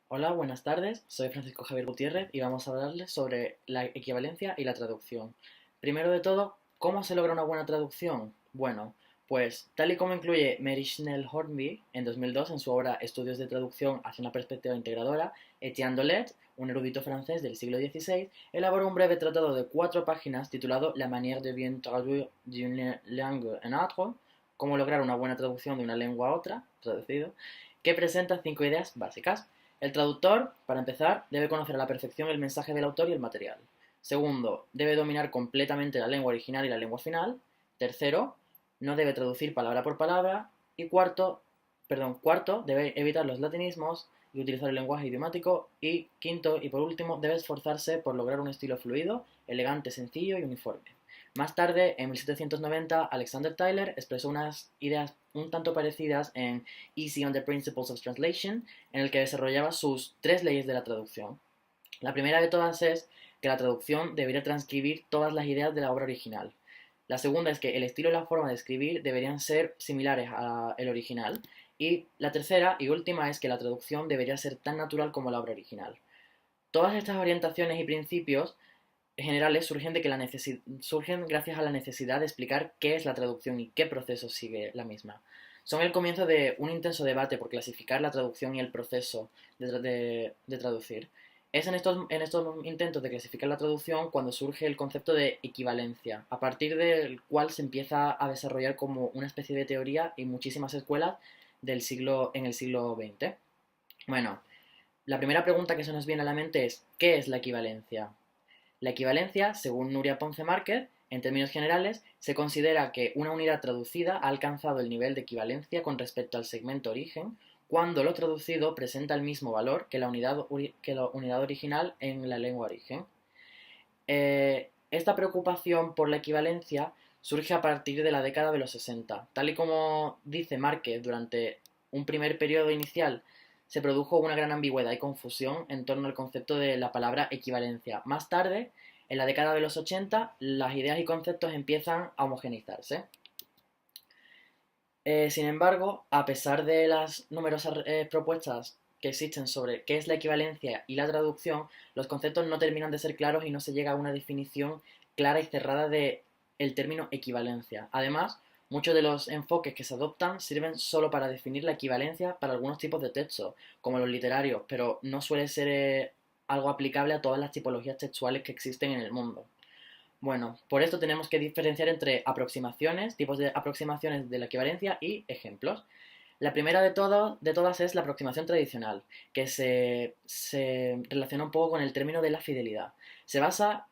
Hola, buenas tardes. Soy Francisco Javier Gutiérrez y vamos a hablarles sobre la equivalencia y la traducción. Primero de todo, ¿cómo se logra una buena traducción? Bueno, pues tal y como incluye Mary Schnell Hornby en 2002 en su obra Estudios de traducción hacia una perspectiva integradora, Etienne Dolet, un erudito francés del siglo XVI, elaboró un breve tratado de 4 páginas titulado La manière de bien traduire d'une langue en autre, cómo lograr una buena traducción de una lengua a otra, traducido, que presenta 5 ideas básicas. El traductor, para empezar, debe conocer a la perfección el mensaje del autor y el material. Segundo, debe dominar completamente la lengua original y la lengua final. Tercero, no debe traducir palabra por palabra. Y cuarto, debe evitar los latinismos y utilizar el lenguaje idiomático. Y quinto, y por último, debe esforzarse por lograr un estilo fluido, elegante, sencillo y uniforme. Más tarde, en 1790, Alexander Tyler expresó unas ideas un tanto parecidas en Easy on the Principles of Translation, en el que desarrollaba sus 3 leyes de la traducción. La primera de todas es que la traducción debería transcribir todas las ideas de la obra original. La segunda es que el estilo y la forma de escribir deberían ser similares al original. Y la tercera y última es que la traducción debería ser tan natural como la obra original. Todas estas orientaciones y principios generales surgen gracias a la necesidad de explicar qué es la traducción y qué proceso sigue la misma. Son el comienzo de un intenso debate por clasificar la traducción y el proceso de traducir. Es en estos intentos de clasificar la traducción cuando surge el concepto de equivalencia, a partir del cual se empieza a desarrollar como una especie de teoría en muchísimas escuelas en el siglo XX. Bueno, la primera pregunta que se nos viene a la mente es ¿qué es la equivalencia? La equivalencia, según Nuria Ponce Márquez, en términos generales, se considera que una unidad traducida ha alcanzado el nivel de equivalencia con respecto al segmento origen cuando lo traducido presenta el mismo valor que la unidad original en la lengua origen. Esta preocupación por la equivalencia surge a partir de la década de los 60. Tal y como dice Márquez, durante un primer periodo inicial se produjo una gran ambigüedad y confusión en torno al concepto de la palabra equivalencia. Más tarde, en la década de los 80, las ideas y conceptos empiezan a homogeneizarse. Sin embargo, a pesar de las numerosas propuestas que existen sobre qué es la equivalencia y la traducción, los conceptos no terminan de ser claros y no se llega a una definición clara y cerrada de el término equivalencia. Además, muchos de los enfoques que se adoptan sirven solo para definir la equivalencia para algunos tipos de textos, como los literarios, pero no suele ser algo aplicable a todas las tipologías textuales que existen en el mundo. Bueno, por esto tenemos que diferenciar entre aproximaciones, tipos de aproximaciones de la equivalencia y ejemplos. La primera de todas es la aproximación tradicional, que se relaciona un poco con el término de la fidelidad. Esta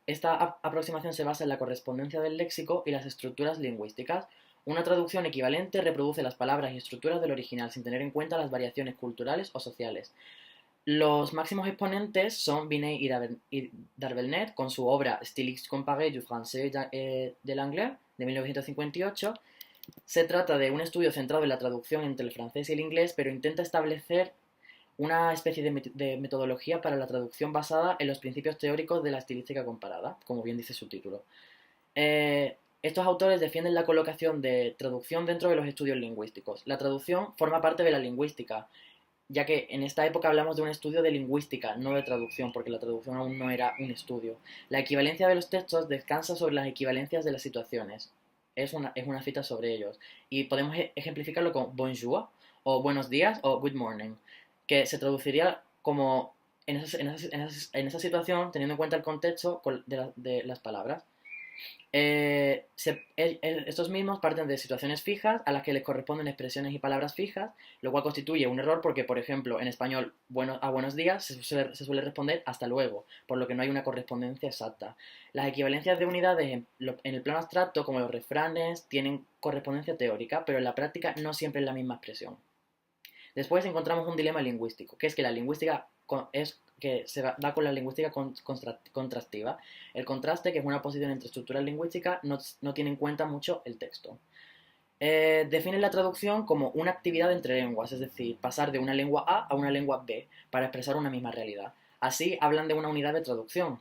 aproximación se basa en la correspondencia del léxico y las estructuras lingüísticas. Una traducción equivalente reproduce las palabras y estructuras del original sin tener en cuenta las variaciones culturales o sociales. Los máximos exponentes son Binet y Darvelnet con su obra Stylix comparé du français de l'anglais de 1958. Se trata de un estudio centrado en la traducción entre el francés y el inglés, pero intenta establecer una especie de metodología para la traducción basada en los principios teóricos de la estilística comparada, como bien dice su título. Estos autores defienden la colocación de traducción dentro de los estudios lingüísticos. La traducción forma parte de la lingüística, ya que en esta época hablamos de un estudio de lingüística, no de traducción, porque la traducción aún no era un estudio. La equivalencia de los textos descansa sobre las equivalencias de las situaciones. Es una cita sobre ellos. Y podemos ejemplificarlo con bonjour, o buenos días, o good morning, que se traduciría como en esa situación, teniendo en cuenta el contexto de las palabras. Estos mismos parten de situaciones fijas a las que les corresponden expresiones y palabras fijas, lo cual constituye un error porque, por ejemplo, en español a buenos días se suele responder hasta luego, por lo que no hay una correspondencia exacta. Las equivalencias de unidades en el plano abstracto, como los refranes, tienen correspondencia teórica, pero en la práctica no siempre es la misma expresión. Después encontramos un dilema lingüístico, que es que la lingüística da con la lingüística contrastiva. El contraste, que es una oposición entre estructuras lingüísticas, no tiene en cuenta mucho el texto. Definen la traducción como una actividad entre lenguas, es decir, pasar de una lengua A a una lengua B para expresar una misma realidad. Así hablan de una unidad de traducción,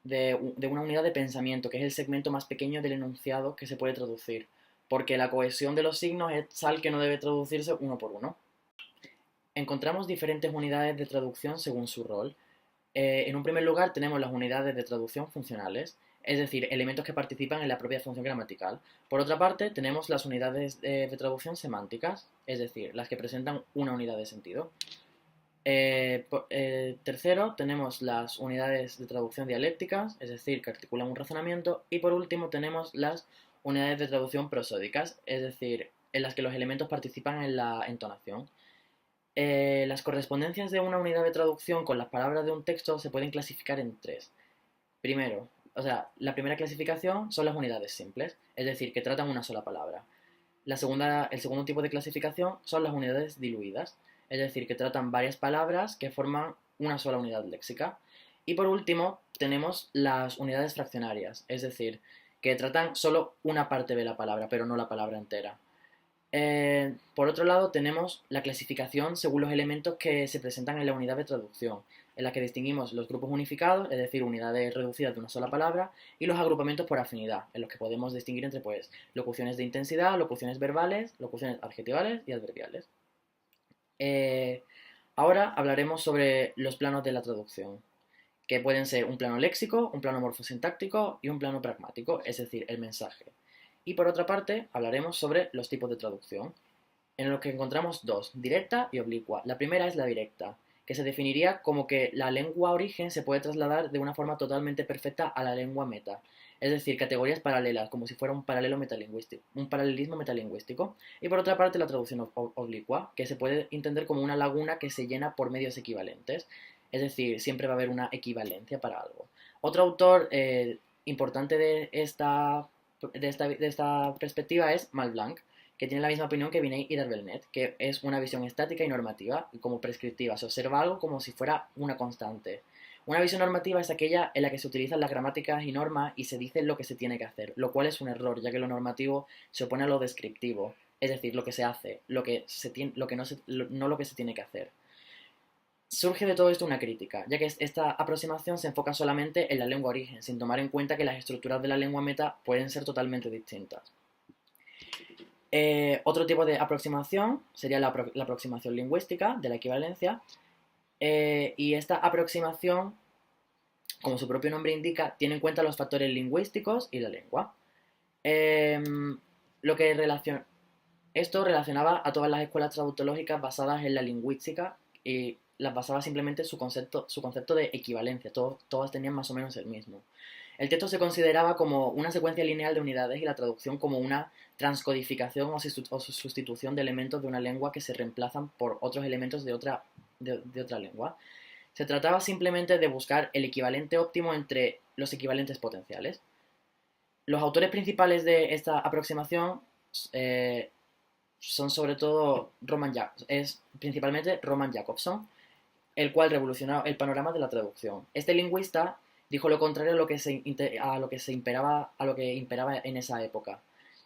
de una unidad de pensamiento, que es el segmento más pequeño del enunciado que se puede traducir, porque la cohesión de los signos es tal que no debe traducirse uno por uno. encontramos diferentes unidades de traducción según su rol. En un primer lugar tenemos las unidades de traducción funcionales, es decir, elementos que participan en la propia función gramatical. Por otra parte, tenemos las unidades de traducción semánticas, es decir, las que presentan una unidad de sentido. Tercero, tenemos las unidades de traducción dialécticas, es decir, que articulan un razonamiento. Y por último, tenemos las unidades de traducción prosódicas, es decir, en las que los elementos participan en la entonación. Las correspondencias de una unidad de traducción con las palabras de un texto se pueden clasificar en tres. Primero, la primera clasificación son las unidades simples, es decir, que tratan una sola palabra. El segundo tipo de clasificación son las unidades diluidas, es decir, que tratan varias palabras que forman una sola unidad léxica. Y por último, tenemos las unidades fraccionarias, es decir, que tratan solo una parte de la palabra, pero no la palabra entera. Por otro lado, tenemos la clasificación según los elementos que se presentan en la unidad de traducción, en la que distinguimos los grupos unificados, es decir, unidades reducidas de una sola palabra, y los agrupamientos por afinidad, en los que podemos distinguir entre locuciones de intensidad, locuciones verbales, locuciones adjetivales y adverbiales. Ahora hablaremos sobre los planos de la traducción, que pueden ser un plano léxico, un plano morfosintáctico y un plano pragmático, es decir, el mensaje. Y por otra parte, hablaremos sobre los tipos de traducción, en los que encontramos dos, directa y oblicua. La primera es la directa, que se definiría como que la lengua origen se puede trasladar de una forma totalmente perfecta a la lengua meta, es decir, categorías paralelas, como si fuera un paralelismo metalingüístico. Y por otra parte, la traducción oblicua, que se puede entender como una laguna que se llena por medios equivalentes, es decir, siempre va a haber una equivalencia para algo. Otro autor importante de esta perspectiva es Maleblanc, que tiene la misma opinión que Binet y Darvelnet, que es una visión estática y normativa, como prescriptiva. Se observa algo como si fuera una constante. Una visión normativa es aquella en la que se utilizan las gramáticas y normas y se dice lo que se tiene que hacer, lo cual es un error, ya que lo normativo se opone a lo descriptivo, es decir, lo que se hace, no lo que se tiene que hacer. Surge de todo esto una crítica, ya que esta aproximación se enfoca solamente en la lengua origen, sin tomar en cuenta que las estructuras de la lengua meta pueden ser totalmente distintas. Otro tipo de aproximación sería la aproximación lingüística de la equivalencia, y esta aproximación, como su propio nombre indica, tiene en cuenta los factores lingüísticos y la lengua. Esto relacionaba a todas las escuelas traductológicas basadas en la lingüística y las basaba simplemente en su concepto de equivalencia, todas tenían más o menos el mismo. El texto se consideraba como una secuencia lineal de unidades y la traducción como una transcodificación o sustitución de elementos de una lengua que se reemplazan por otros elementos de otra lengua. Se trataba simplemente de buscar el equivalente óptimo entre los equivalentes potenciales. Los autores principales de esta aproximación son sobre todo principalmente Roman Jakobson, el cual revolucionó el panorama de la traducción. Este lingüista dijo lo contrario a lo que imperaba en esa época.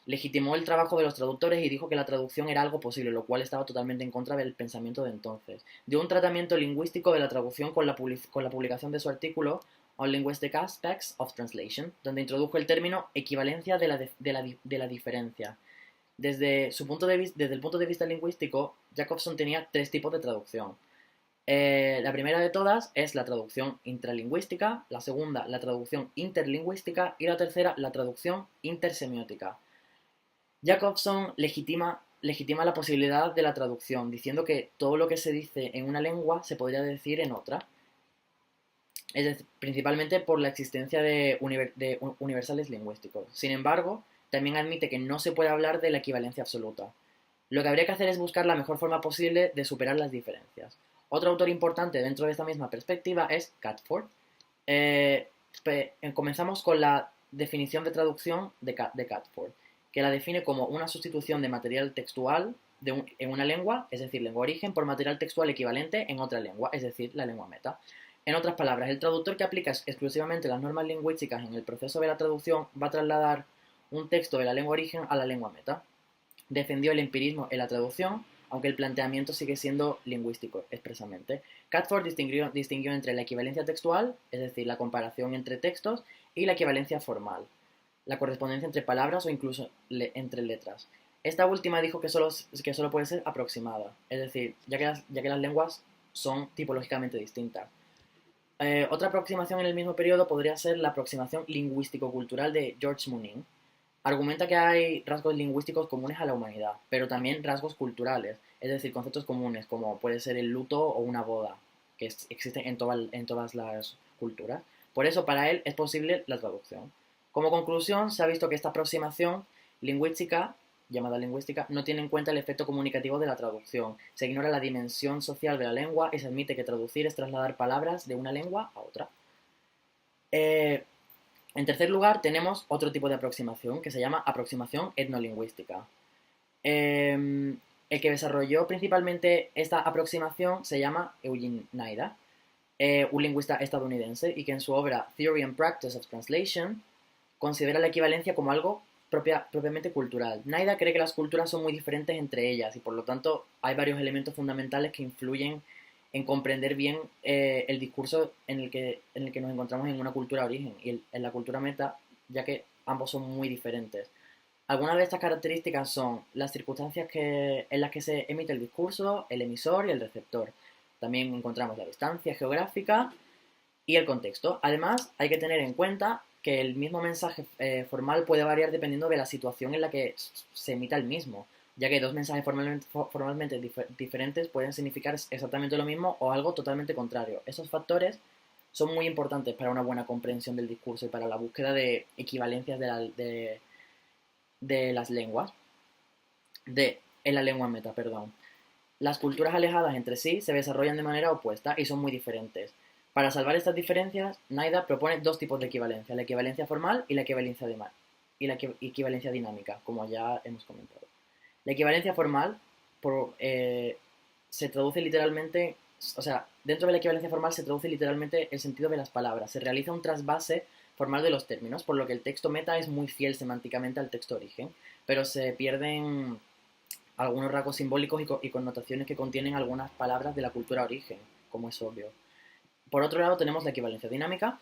Legitimó el trabajo de los traductores y dijo que la traducción era algo posible, lo cual estaba totalmente en contra del pensamiento de entonces. Dio un tratamiento lingüístico de la traducción con la publicación de su artículo On Linguistic Aspects of Translation, donde introdujo el término equivalencia de la diferencia. Desde el punto de vista lingüístico, Jakobson tenía tres tipos de traducción. La primera de todas es la traducción intralingüística, la segunda la traducción interlingüística y la tercera la traducción intersemiótica. Jakobson legitima la posibilidad de la traducción, diciendo que todo lo que se dice en una lengua se podría decir en otra, es decir, principalmente por la existencia de universales lingüísticos. Sin embargo, también admite que no se puede hablar de la equivalencia absoluta. Lo que habría que hacer es buscar la mejor forma posible de superar las diferencias. Otro autor importante dentro de esta misma perspectiva es Catford. Comenzamos con la definición de traducción de Catford, que la define como una sustitución de material textual en una lengua, es decir, lengua origen, por material textual equivalente en otra lengua, es decir, la lengua meta. En otras palabras, el traductor que aplica exclusivamente las normas lingüísticas en el proceso de la traducción va a trasladar un texto de la lengua origen a la lengua meta. Defendió el empirismo en la traducción, aunque el planteamiento sigue siendo lingüístico expresamente. Catford distinguió entre la equivalencia textual, es decir, la comparación entre textos, y la equivalencia formal, la correspondencia entre palabras o incluso entre letras. Esta última dijo que solo puede ser aproximada, es decir, ya que las lenguas son tipológicamente distintas. Otra aproximación en el mismo periodo podría ser la aproximación lingüístico-cultural de George Munin. Argumenta que hay rasgos lingüísticos comunes a la humanidad, pero también rasgos culturales, es decir, conceptos comunes como puede ser el luto o una boda, que existen en todas las culturas. Por eso, para él es posible la traducción. Como conclusión, se ha visto que esta aproximación lingüística, llamada lingüística, no tiene en cuenta el efecto comunicativo de la traducción. Se ignora la dimensión social de la lengua y se admite que traducir es trasladar palabras de una lengua a otra. Eh, en tercer lugar, tenemos otro tipo de aproximación que se llama aproximación etnolingüística. El que desarrolló principalmente esta aproximación se llama Eugene Naida, un lingüista estadounidense, y que en su obra Theory and Practice of Translation considera la equivalencia como algo propiamente cultural. Naida cree que las culturas son muy diferentes entre ellas y por lo tanto hay varios elementos fundamentales que influyen en comprender bien el discurso en el que nos encontramos en una cultura origen y en la cultura meta, ya que ambos son muy diferentes. Algunas de estas características son las circunstancias en las que se emite el discurso, el emisor y el receptor. También encontramos la distancia geográfica y el contexto. Además, hay que tener en cuenta que el mismo mensaje formal puede variar dependiendo de la situación en la que se emita el mismo, ya que dos mensajes formalmente diferentes pueden significar exactamente lo mismo o algo totalmente contrario. Esos factores son muy importantes para una buena comprensión del discurso y para la búsqueda de equivalencias de las lenguas, en la lengua meta, perdón. Las culturas alejadas entre sí se desarrollan de manera opuesta y son muy diferentes. Para salvar estas diferencias, Naida propone dos tipos de equivalencia, la equivalencia formal y la equivalencia dinámica, como ya hemos comentado. La equivalencia formal se traduce literalmente, o sea, dentro de la equivalencia formal se traduce literalmente el sentido de las palabras. Se realiza un trasvase formal de los términos, por lo que el texto meta es muy fiel semánticamente al texto origen, pero se pierden algunos rasgos simbólicos y connotaciones que contienen algunas palabras de la cultura origen, como es obvio. Por otro lado, tenemos la equivalencia dinámica,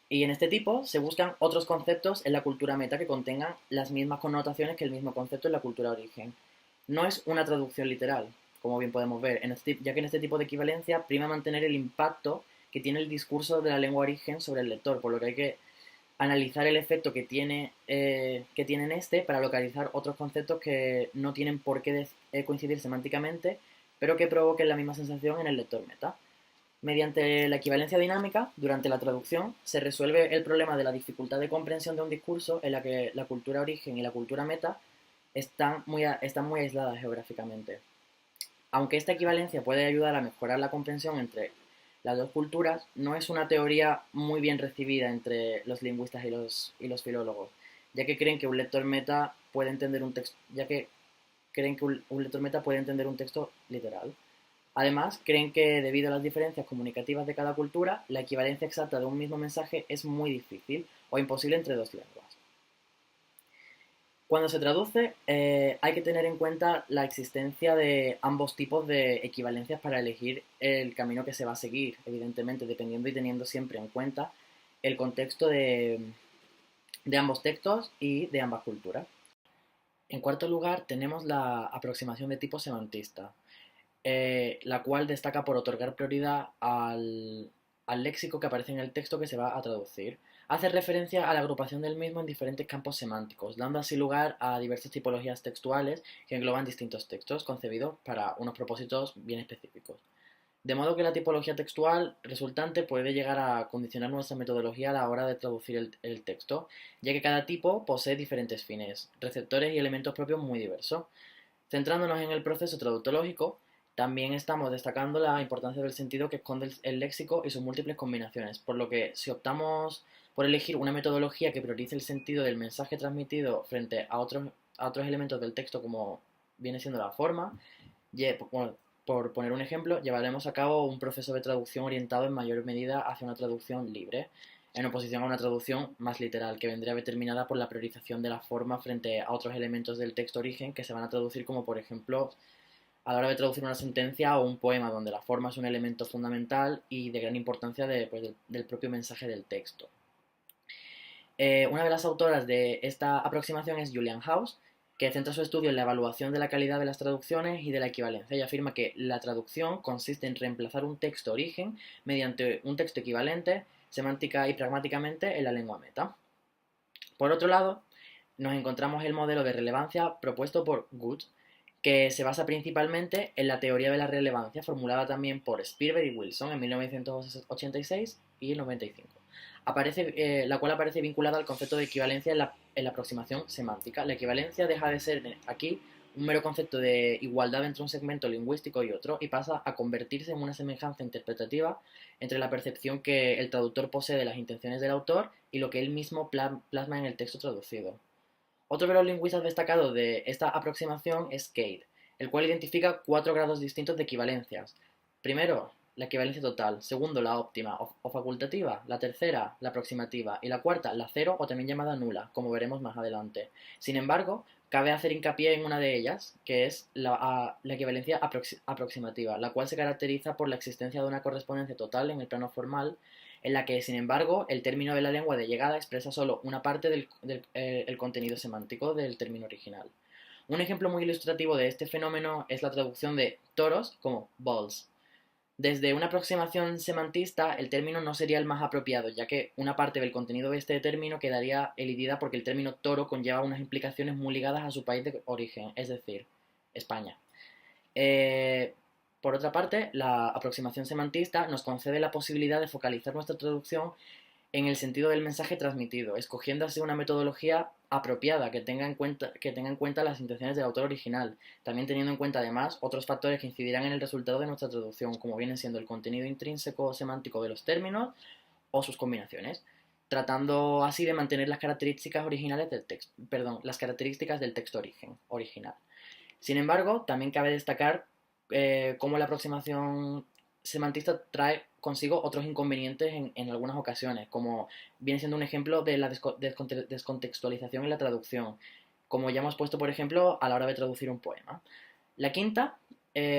y en este tipo se buscan otros conceptos en la cultura meta que contengan las mismas connotaciones que el mismo concepto en la cultura origen. No es una traducción literal, como bien podemos ver, ya que en este tipo de equivalencia prima mantener el impacto que tiene el discurso de la lengua origen sobre el lector, por lo que hay que analizar el efecto que tiene en este para localizar otros conceptos que no tienen por qué coincidir semánticamente, pero que provoquen la misma sensación en el lector meta. Mediante la equivalencia dinámica, durante la traducción, se resuelve el problema de la dificultad de comprensión de un discurso en la que la cultura origen y la cultura meta están muy aisladas geográficamente. Aunque esta equivalencia puede ayudar a mejorar la comprensión entre las dos culturas, no es una teoría muy bien recibida entre los lingüistas y los filólogos, ya que creen que un lector meta puede entender un texto, ya que creen que un lector meta puede entender un texto literal. Además, creen que debido a las diferencias comunicativas de cada cultura, la equivalencia exacta de un mismo mensaje es muy difícil o imposible entre dos lenguas. Cuando se traduce, hay que tener en cuenta la existencia de ambos tipos de equivalencias para elegir el camino que se va a seguir, evidentemente, dependiendo y teniendo siempre en cuenta el contexto de ambos textos y de ambas culturas. En cuarto lugar, tenemos la aproximación de tipo semantista, la cual destaca por otorgar prioridad al léxico que aparece en el texto que se va a traducir. Hace referencia a la agrupación del mismo en diferentes campos semánticos, dando así lugar a diversas tipologías textuales que engloban distintos textos concebidos para unos propósitos bien específicos. De modo que la tipología textual resultante puede llegar a condicionar nuestra metodología a la hora de traducir el texto, ya que cada tipo posee diferentes fines, receptores y elementos propios muy diversos. Centrándonos en el proceso traductológico, también estamos destacando la importancia del sentido que esconde el léxico y sus múltiples combinaciones, por lo que si optamos por elegir una metodología que priorice el sentido del mensaje transmitido frente a otros elementos del texto como viene siendo la forma, bueno, por poner un ejemplo, llevaremos a cabo un proceso de traducción orientado en mayor medida hacia una traducción libre, en oposición a una traducción más literal, que vendría determinada por la priorización de la forma frente a otros elementos del texto origen que se van a traducir, como por ejemplo a la hora de traducir una sentencia o un poema, donde la forma es un elemento fundamental y de gran importancia del propio mensaje del texto. Una de las autoras de esta aproximación es Julian House, que centra su estudio en la evaluación de la calidad de las traducciones y de la equivalencia, y afirma que la traducción consiste en reemplazar un texto origen mediante un texto equivalente semántica y pragmáticamente en la lengua meta. Por otro lado, nos encontramos el modelo de relevancia propuesto por Good, que se basa principalmente en la teoría de la relevancia formulada también por Spearberg y Wilson en 1986 y 95, la cual aparece vinculada al concepto de equivalencia en la aproximación semántica. La equivalencia deja de ser aquí un mero concepto de igualdad entre un segmento lingüístico y otro y pasa a convertirse en una semejanza interpretativa entre la percepción que el traductor posee de las intenciones del autor y lo que él mismo plasma en el texto traducido. Otro de los lingüistas destacados de esta aproximación es Cade, el cual identifica 4 grados distintos de equivalencias. Primero, la equivalencia total. Segundo, la óptima o facultativa. La tercera, la aproximativa. Y la cuarta, la cero o también llamada nula, como veremos más adelante. Sin embargo, cabe hacer hincapié en una de ellas, que es la equivalencia aproximativa, la cual se caracteriza por la existencia de una correspondencia total en el plano formal, en la que, sin embargo, el término de la lengua de llegada expresa solo una parte del contenido semántico del término original. Un ejemplo muy ilustrativo de este fenómeno es la traducción de toros como balls. Desde una aproximación semantista, el término no sería el más apropiado, ya que una parte del contenido de este término quedaría elidida porque el término toro conlleva unas implicaciones muy ligadas a su país de origen, es decir, España. Por otra parte, la aproximación semantista nos concede la posibilidad de focalizar nuestra traducción en el sentido del mensaje transmitido, escogiendo así una metodología apropiada que tenga en cuenta las intenciones del autor original, también teniendo en cuenta además otros factores que incidirán en el resultado de nuestra traducción, como viene siendo el contenido intrínseco semántico de los términos o sus combinaciones, tratando así de mantener las características originales del texto, las características del texto original. Sin embargo, también cabe destacar cómo la aproximación semantista trae consigo otros inconvenientes en algunas ocasiones, como viene siendo un ejemplo de la descontextualización en la traducción, como ya hemos puesto, por ejemplo, a la hora de traducir un poema. La quinta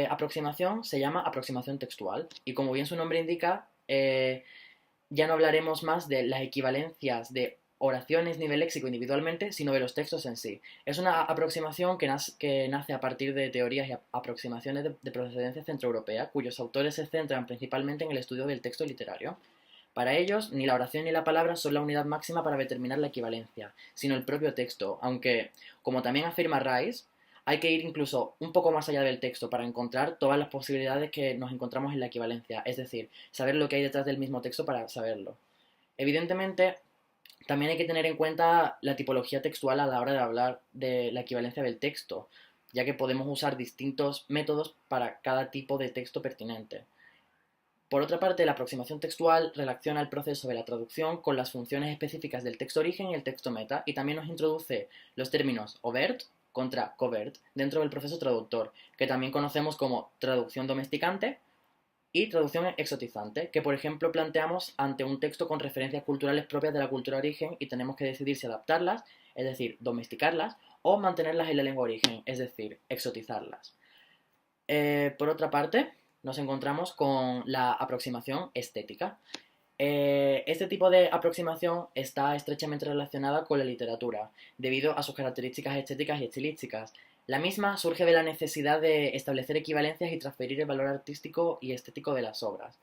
aproximación se llama aproximación textual, y como bien su nombre indica, ya no hablaremos más de las equivalencias de oraciones nivel léxico individualmente, sino de los textos en sí. Es una aproximación que nace a partir de teorías y aproximaciones de procedencia centroeuropea, cuyos autores se centran principalmente en el estudio del texto literario. Para ellos, ni la oración ni la palabra son la unidad máxima para determinar la equivalencia, sino el propio texto, aunque, como también afirma Rice, hay que ir incluso un poco más allá del texto para encontrar todas las posibilidades que nos encontramos en la equivalencia, es decir, saber lo que hay detrás del mismo texto para saberlo. Evidentemente, también hay que tener en cuenta la tipología textual a la hora de hablar de la equivalencia del texto, ya que podemos usar distintos métodos para cada tipo de texto pertinente. Por otra parte, la aproximación textual relaciona el proceso de la traducción con las funciones específicas del texto origen y el texto meta, y también nos introduce los términos overt contra covert dentro del proceso traductor, que también conocemos como traducción domesticante y traducción exotizante, que por ejemplo planteamos ante un texto con referencias culturales propias de la cultura origen y tenemos que decidir si adaptarlas, es decir, domesticarlas, o mantenerlas en la lengua origen, es decir, exotizarlas. Por otra parte, nos encontramos con la aproximación estética. Este tipo de aproximación está estrechamente relacionada con la literatura, debido a sus características estéticas y estilísticas. La misma surge de la necesidad de establecer equivalencias y transferir el valor artístico y estético de las obras.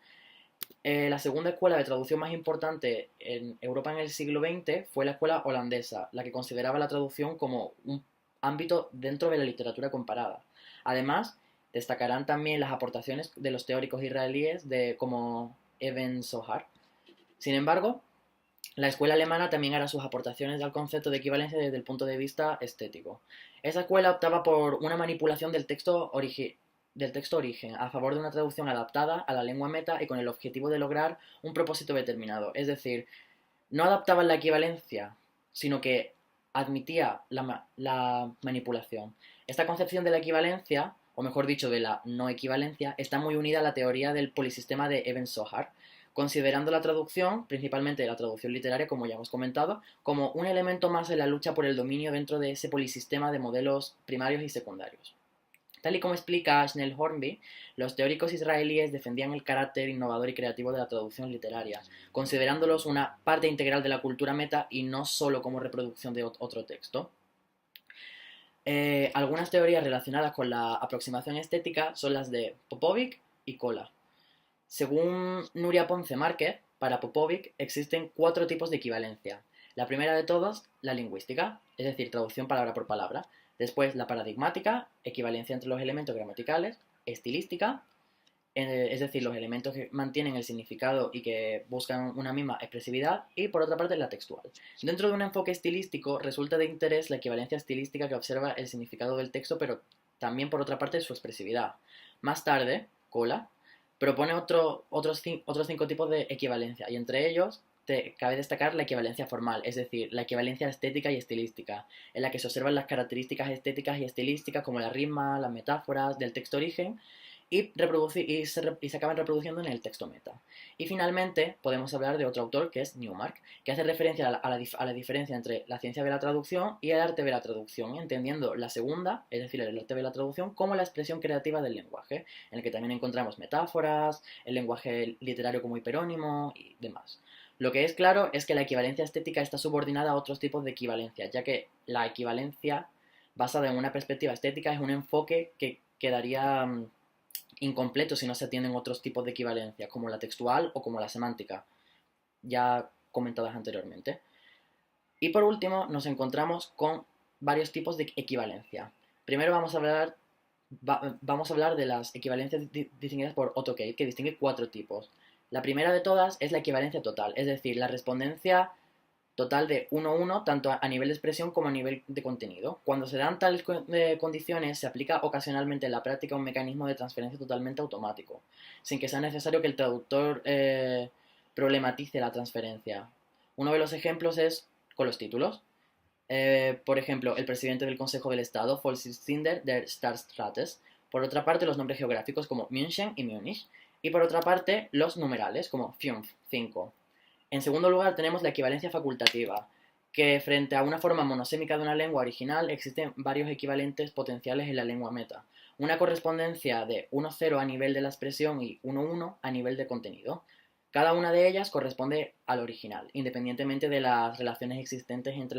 La segunda escuela de traducción más importante en Europa en el siglo XX fue la escuela holandesa, la que consideraba la traducción como un ámbito dentro de la literatura comparada. Además, destacarán también las aportaciones de los teóricos israelíes como Eben Zohar. Sin embargo, la escuela alemana también hará sus aportaciones al concepto de equivalencia desde el punto de vista estético. Esa escuela optaba por una manipulación del texto origen a favor de una traducción adaptada a la lengua meta y con el objetivo de lograr un propósito determinado. Es decir, no adaptaban la equivalencia, sino que admitía la manipulación. Esta concepción de la equivalencia, o mejor dicho, de la no equivalencia, está muy unida a la teoría del polisistema de Eben Zohar, considerando la traducción, principalmente la traducción literaria, como ya hemos comentado, como un elemento más en la lucha por el dominio dentro de ese polisistema de modelos primarios y secundarios. Tal y como explica Snell Hornby, los teóricos israelíes defendían el carácter innovador y creativo de la traducción literaria, considerándolos una parte integral de la cultura meta y no solo como reproducción de otro texto. Algunas teorías relacionadas con la aproximación estética son las de Popovic y Kola. Según Nuria Ponce Márquez, para Popovic existen 4 tipos de equivalencia. La primera de todos, la lingüística, es decir, traducción palabra por palabra. Después, la paradigmática, equivalencia entre los elementos gramaticales. Estilística, es decir, los elementos que mantienen el significado y que buscan una misma expresividad, y por otra parte la textual. Dentro de un enfoque estilístico resulta de interés la equivalencia estilística que observa el significado del texto, pero también por otra parte su expresividad. Más tarde, Kola propone otros 5 tipos de equivalencia, y entre ellos cabe destacar la equivalencia formal, es decir, la equivalencia estética y estilística, en la que se observan las características estéticas y estilísticas como la rima, las metáforas del texto origen, y se acaban reproduciendo en el texto meta. Y finalmente podemos hablar de otro autor que es Newmark, que hace referencia a la diferencia entre la ciencia de la traducción y el arte de la traducción, entendiendo la segunda, es decir, el arte de la traducción, como la expresión creativa del lenguaje, en el que también encontramos metáforas, el lenguaje literario como hiperónimo y demás. Lo que es claro es que la equivalencia estética está subordinada a otros tipos de equivalencia, ya que la equivalencia basada en una perspectiva estética es un enfoque que quedaría incompleto si no se atienden otros tipos de equivalencia, como la textual o como la semántica, ya comentadas anteriormente. Y por último, nos encontramos con varios tipos de equivalencia. Primero vamos a hablar de las equivalencias distinguidas por Otto Kate, que distingue 4 tipos. La primera de todas es la equivalencia total, es decir, la respondencia total de 1-1 tanto a nivel de expresión como a nivel de contenido. Cuando se dan tales condiciones, se aplica ocasionalmente en la práctica un mecanismo de transferencia totalmente automático, sin que sea necesario que el traductor problematice la transferencia. Uno de los ejemplos es con los títulos. Por ejemplo, el presidente del Consejo del Estado, Vorsitzender der Staatsrates. Por otra parte, los nombres geográficos como München y Múnich. Y por otra parte, los numerales como 5. En segundo lugar, tenemos la equivalencia facultativa, que frente a una forma monosémica de una lengua original existen varios equivalentes potenciales en la lengua meta. Una correspondencia de 1-0 a nivel de la expresión y 1-1 a nivel de contenido. Cada una de ellas corresponde al original, independientemente de las relaciones existentes entre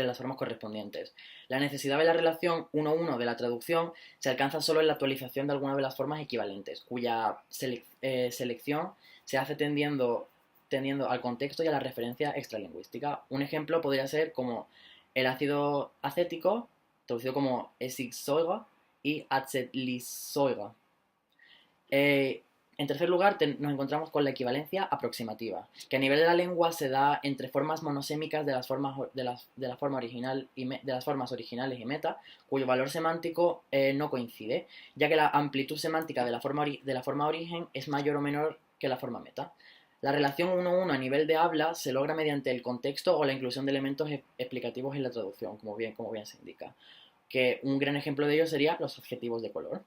las formas correspondientes. La necesidad de la relación 1-1 de la traducción se alcanza solo en la actualización de alguna de las formas equivalentes, cuya selección se hace tendiendo al contexto y a la referencia extralingüística. Un ejemplo podría ser como el ácido acético, traducido como esixoiga y acetlisoiga. En tercer lugar, nos encontramos con la equivalencia aproximativa, que a nivel de la lengua se da entre formas monosémicas de las formas originales y meta, cuyo valor semántico no coincide, ya que la amplitud semántica de la forma origen es mayor o menor que la forma meta. La relación 1-1 a nivel de habla se logra mediante el contexto o la inclusión de elementos explicativos en la traducción, como bien se indica. Que un gran ejemplo de ello sería los adjetivos de color.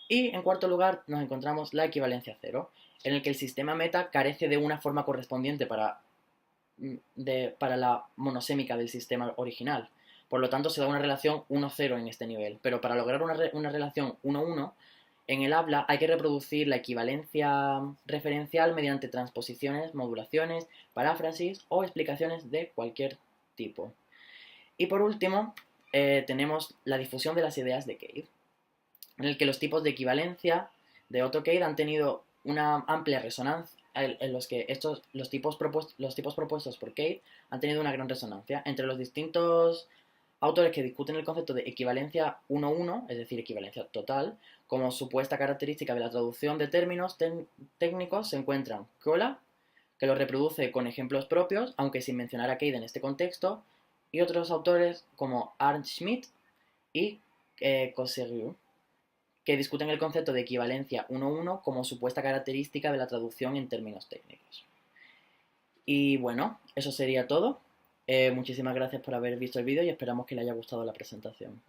Y en cuarto lugar nos encontramos la equivalencia cero, en el que el sistema meta carece de una forma correspondiente para la monosémica del sistema original. Por lo tanto, se da una relación 1-0 en este nivel. Pero para lograr una relación 1-1, en el habla hay que reproducir la equivalencia referencial mediante transposiciones, modulaciones, paráfrasis o explicaciones de cualquier tipo. Y por último, tenemos la difusión de las ideas de Cade, en el que los tipos de equivalencia de Otto Cade han tenido una amplia resonancia, en los que los tipos propuestos por Cade han tenido una gran resonancia entre los distintos autores que discuten el concepto de equivalencia 1-1, es decir, equivalencia total, como supuesta característica de la traducción de términos técnicos. Se encuentran Kola, que lo reproduce con ejemplos propios, aunque sin mencionar a Cade en este contexto, y otros autores como Arndt Schmidt y Cosseriu, que discuten el concepto de equivalencia 1-1 como supuesta característica de la traducción en términos técnicos. Y bueno, eso sería todo. Muchísimas gracias por haber visto el vídeo y esperamos que le haya gustado la presentación.